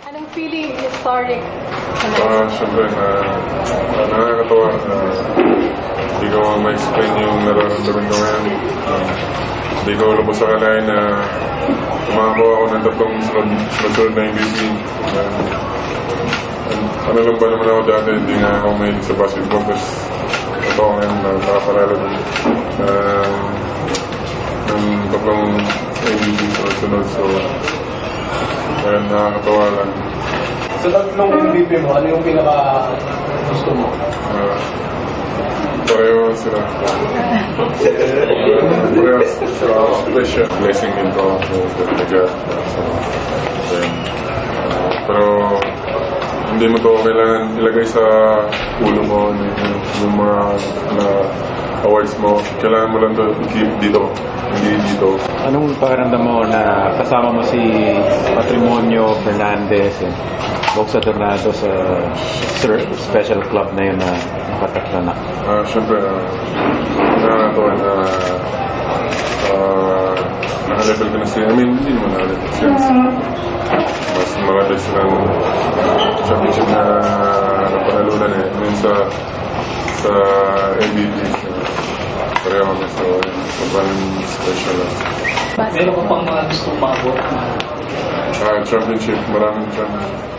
Anong feeling historic? Siyempre, nakakatawa na hindi ko ma-explain yung nararamdaman ko ngayon. Hindi ko lubos akalain na kumakakuha ako ng tatlong sunod na MVP. Ano lang ba naman ako dati, hindi nga ako mahilig sa basketball. Tapos ito ako ngayon na nakaparala ng tatlong MVP sunod. So, kaya nakakatawa lang. Sa tatlong MVP mo, ano yung pinaka gusto mo? Pareho sila. Pareho special blessing din ko with the God. Pero hindi mo to kailangan ilagay sa ulo mo yung mga awards mo. Kailangan mo lang to i-keep dito, hindi dito. Anong pakiramdam mo na kasama mo si Patrimonio Fernandez and Boxa Tornado sa special club na yun na nakatatla na? Siyempre, nakakatawa na naka-level ko na siya. I mean, hindi naman naka-level siya. Mas malapit silang championship na napanalunan eh. I mean, sa MVP. Pareho kami. So, sobrang special lang. Meron ka pang mga gustong maabot? Championship. Maraming championship.